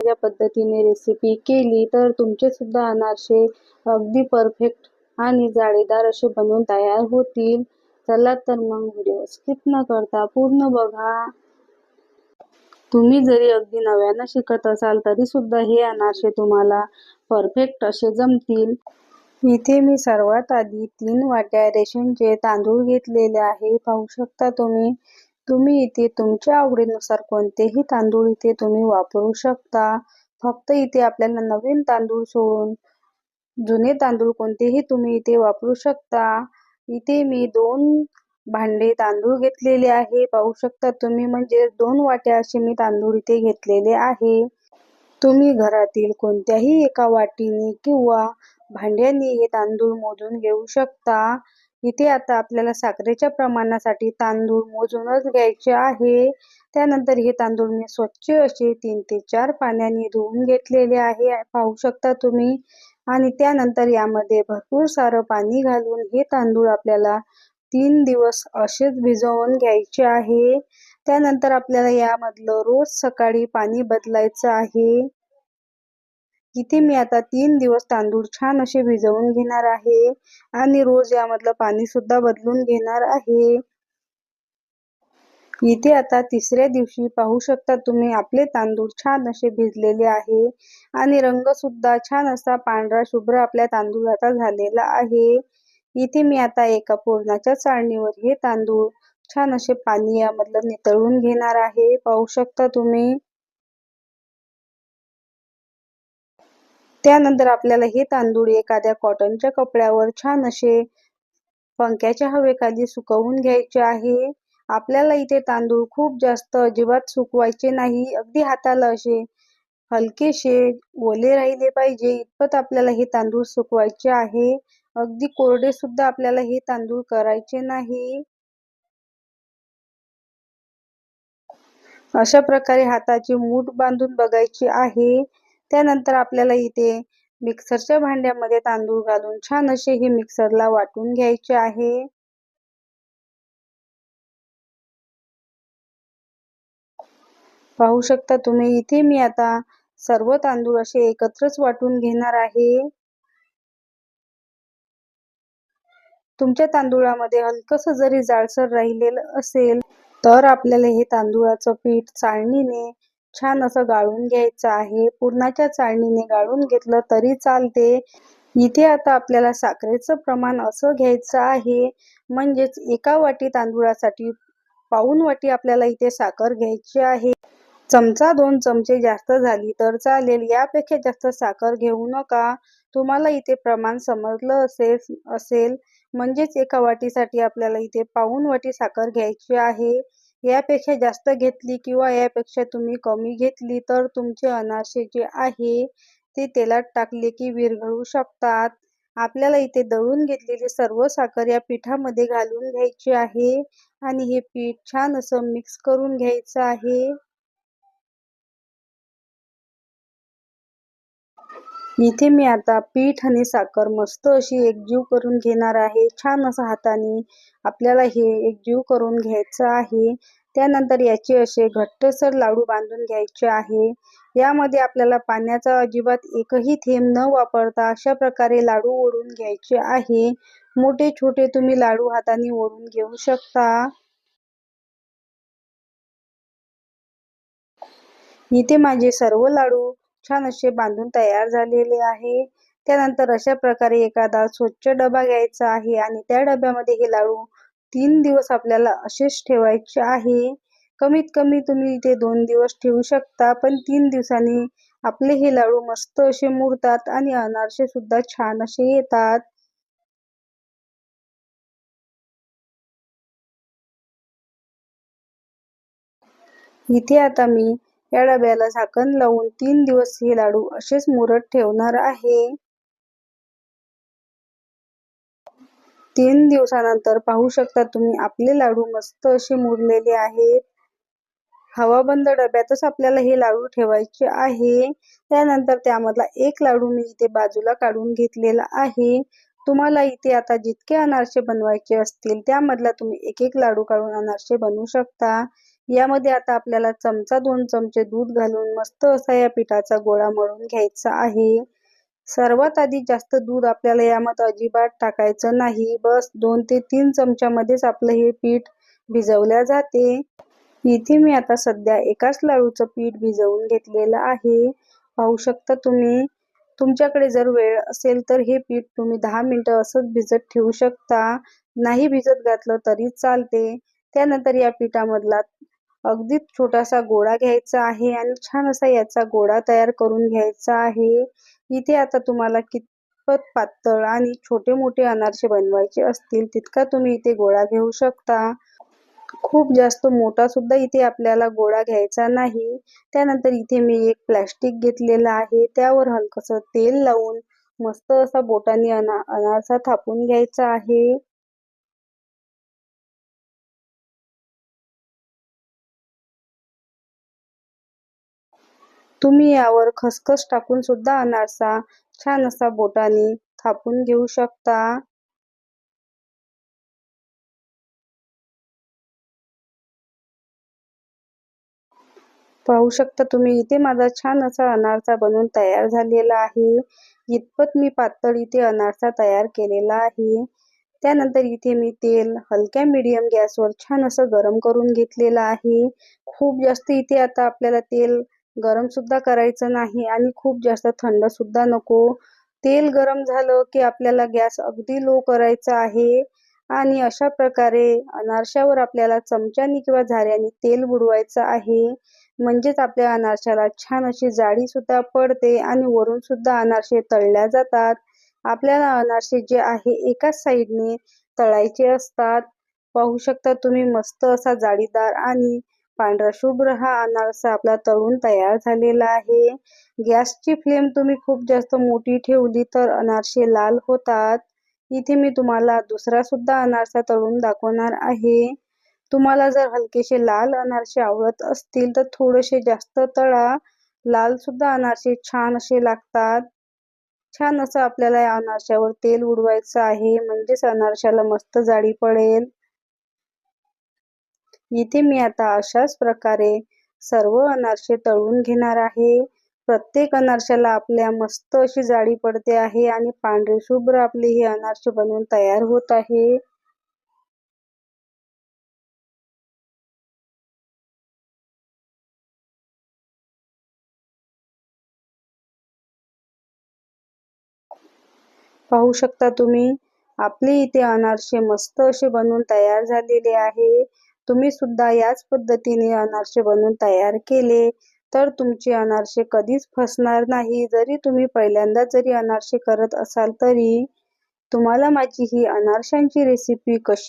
या पद्धतीने रेसिपी केली तर तुमचे सुद्धा अनारसे अगदी परफेक्ट आणि जाळीदार असे बनवून तयार होतील. चला तर मग व्हिडिओ स्किप न करता पूर्ण बघा. तुम्ही जरी अगदी नव्यानं शिकत असाल तरी सुद्धा हे अनारसे तुम्हाला परफेक्ट असे जमतील. इथे मी सर्वात आधी 3 वाट्या रेशनचे तांदूळ घेतलेले आहे. पाहू शकता तुम्ही इथे तुमच्या आवडीनुसार कोणतेही तांदूळ इथे तुम्ही वापरू शकता. फक्त इथे आपल्याला नवीन तांदूळ सोडून जुने तांदूळ कोणतेही तुम्ही इथे वापरू शकता. इथे मी 2 भांडे तांदूळ घेतलेले आहे. पाहू शकता तुम्ही, म्हणजे 2 वाट्या असे मी तांदूळ इथे घेतलेले आहे. तुम्ही घरातील कोणत्याही एका वाटीने किंवा भांड्याने हे तांदूळ मोजून घेऊ शकता. इथे आता आपल्याला साखरेच्या प्रमाणासाठी तांदूळ मोजूनच घ्यायचे आहे. त्यानंतर हे तांदूळ मी स्वच्छ असे 3 ते 4 पाण्याने धुवून घेतलेले आहे. पाहू शकता तुम्ही. आणि त्यानंतर यामध्ये भरपूर सारं पाणी घालून हे तांदूळ आपल्याला 3 दिवस असेच भिजवून घ्यायचे आहे. त्यानंतर आपल्याला यामधलं रोज सकाळी पाणी बदलायचं आहे. इथे मी आता 3 दिवस तांदूळ छान असे भिजवून घेणार आहे आणि रोज यामधलं पाणी सुद्धा बदलून घेणार आहे. इथे आता 3ऱ्या दिवशी पाहू शकता तुम्ही, आपले तांदूळ छान असे भिजलेले आहे आणि रंग सुद्धा छान असा पांढरा शुभ्र आपल्या तांदूळाचा झालेला आहे. इथे मी आता एका पुरणाच्या चाळणीवर हे तांदूळ छान असे पाणी यामधलं नितळून घेणार आहे. पाहू शकता तुम्ही. त्यानंतर आपल्याला हे तांदूळ एखाद्या कॉटनच्या कपड्यावर छान असे पंख्याच्या हवेखाली सुकवून घ्यायचे आहे. आपल्याला इथे तांदूळ खूप जास्त अजिबात सुकवायचे नाही. अगदी हाताला असे हलकेसे ओले राहिले पाहिजे इतपत आपल्याला हे तांदूळ सुकवायचे आहे. अगदी कोरडे सुद्धा आपल्याला हे तांदूळ करायचे नाही. अशा प्रकारे हाताची मूठ बांधून बघायची आहे. त्यानंतर आपल्याला इथे मिक्सरच्या भांड्यामध्ये तांदूळ घालून छान असे हे मिक्सरला वाटून घ्यायचे आहे. पाहू शकता तुम्ही, इथे मी आता सर्व तांदूळ असे एकत्रच वाटून घेणार आहे. तुमच्या तांदूळामध्ये हलकसं जरी जाडसर राहिलेलं असेल तर आपल्याला हे तांदूळाचं पीठ चाळणीने छान असं गाळून घ्यायचं आहे. पुरणाच्या चाळणीने गाळून घेतलं तरी चालते. इथे आता आपल्याला साखरेचं प्रमाण असं घ्यायचं आहे, म्हणजेच एका वाटी तांदूळासाठी पाऊण वाटी आपल्याला इथे साखर घ्यायची आहे. चमचा 2 चमचे जास्त झाली तर चालेल, यापेक्षा जास्त साखर घेऊ नका. तुम्हाला इथे प्रमाण समजलं असेल म्हणजेच एका वाटीसाठी आपल्याला इथे पाऊण वाटी साखर घ्यायची आहे. यापेक्षा जास्त घेतली किंवा यापेक्षा तुम्ही कमी घेतली तर तुमचे अनारसे जे आहे ते तेलात टाकले की विरघळू शकतात. आपल्याला इथे दळून घेतलेली सर्व साखर या पिठामध्ये घालून घ्यायची आहे आणि हे पीठ छान असं मिक्स करून घ्यायचं आहे. इथे मी आता पीठ आणि साखर मस्त अशी एकजीव करून घेणार आहे. छान असं हाताने आपल्याला हे एकजीव करून घ्यायचं आहे. त्यानंतर याचे असे घट्टसर लाडू बांधून घ्यायचे आहे. यामध्ये आपल्याला पाण्याचा अजिबात एकही थेंब न वापरता अशा प्रकारे लाडू ओढून घ्यायचे आहे. मोठे छोटे तुम्ही लाडू हाताने ओढून घेऊ शकता. इथे माझे सर्व लाडू छान असे बांधून तयार झालेले आहे. त्यानंतर अशा प्रकारे एखादा स्वच्छ डबा घ्यायचा आहे आणि त्या डब्यामध्ये हे लाडू 3 दिवस आपल्याला असेच ठेवायचे आहे. कमीत कमी तुम्ही इथे 2 दिवस ठेवू शकता, पण 3 दिवसांनी आपले हे लाडू मस्त असे मुरतात आणि अनारसे सुद्धा छान असे येतात. इथे आता मी या डब्याला झाकण लावून 3 दिवस हे लाडू असेच मुरत ठेवणार आहे. 3 दिवसानंतर पाहू शकता तुम्ही, आपले लाडू मस्त असे मुरलेले आहेत. हवाबंद डब्यातच आपल्याला हे लाडू ठेवायचे आहे. त्यानंतर त्यामधला एक लाडू मी इथे बाजूला काढून घेतलेला आहे. तुम्हाला इथे आता जितके अनारसे बनवायचे असतील त्यामधला तुम्ही एक लाडू काढून अनारसे बनवू शकता. यामध्ये आता आपल्याला चमचा 2 चमचे दूध घालून मस्त असा या पिठाचा गोळा मळून घ्यायचा आहे. सर्वात आधी जास्त दूध आपल्याला यामध्ये अजिबात टाकायचं नाही. बस 2 ते 3 चमच्यामध्येच आपलं हे पीठ भिजवल्या जाते. इथे मी आता सध्या एकाच लाडूचं पीठ भिजवून घेतलेलं आहे. पाहू शकता तुम्ही. तुमच्याकडे जर वेळ असेल तर हे पीठ तुम्ही 10 मिनिटं असंच भिजत ठेवू शकता. नाही भिजत घातलं तरी चालते. त्यानंतर या पिठामधला अगदीच छोटासा गोळा घ्यायचा आहे आणि छान असा याचा गोळा तयार करून घ्यायचा आहे. इथे आता तुम्हाला कितपत पातळ आणि छोटे मोठे अनारसे बनवायचे असतील तितका तुम्ही इथे गोळा घेऊ शकता. खूप जास्त मोठा सुद्धा इथे आपल्याला गोळा घ्यायचा नाही. त्यानंतर इथे मी एक प्लास्टिक घेतलेलं आहे. त्यावर हलकसं तेल लावून मस्त असा बोटाने अनारसा थापून घ्यायचा आहे. तुम्ही यावर खसखस टाकून सुद्धा अनारसा छान असा बोटाने थापून घेऊ शकता. पाहू शकता तुम्ही. इथे माझा छान असा अनारसा बनून तयार झालेला आहे. इतपत मी पातळ इथे अनारसा तयार केलेला आहे. त्यानंतर इथे मी तेल हलक्या मीडियम गॅसवर छान असं गरम करून घेतलेलं आहे. खूप जास्त इथे आता आपल्याला तेल गरम सुद्धा करायचं नाही आणि खूप जास्त थंड सुद्धा नको. तेल गरम झालं की आपल्याला गॅस अगदी लो करायचा आहे आणि अशा प्रकारे अनारशावर आपल्याला चमच्यानी किंवा झाऱ्याने तेल बुडवायचं आहे. म्हणजेच आपल्या अनारशाला छान अशी जाडी सुद्धा पडते आणि वरून सुद्धा अनारसे तळल्या जातात. आपल्याला अनारसे जे आहे एकाच साईडने तळायचे असतात. पाहू शकता तुम्ही. मस्त असा जाळीदार आणि पांढरा शुभ्र हा अनारसा आपला तळून तयार झालेला आहे. गॅसची फ्लेम तुम्ही खूप जास्त मोठी ठेवली तर अनारसे लाल होतात. इथे मी तुम्हाला दुसरा सुद्धा अनारसा तळून दाखवणार आहे. तुम्हाला जर हलकेसे लाल अनारसे आवडत असतील तर थोडेसे जास्त तळा. लाल सुद्धा अनारसे छान असे लागतात. छान असं आपल्याला या अनारशावर तेल उडवायचं आहे म्हणजेच अनारशाला मस्त जाडी पडेल. इथे मी आता अशाच प्रकारे सर्व अनारसे तळून घेणार आहे. प्रत्येक अनारशाला आपल्या मस्त अशी जाडी पडते आहे आणि पांढरे शुभ्र आपले हे अनारसे बनवून तयार होत आहे. पाहू शकता तुम्ही. आपले इथे अनारसे मस्त असे बनवून तयार झालेले आहे. तुम्ही सुद्धा याच पद्धतीने अनारसे बनवून तयार केले तर तुमचे अनारसे कधीच फसणार नाही. जरी तुम्ही पहिल्यांदा जरी अनारसे करत असाल तरी तुम्हाला माझी ही अनारशांची रेसिपी कशी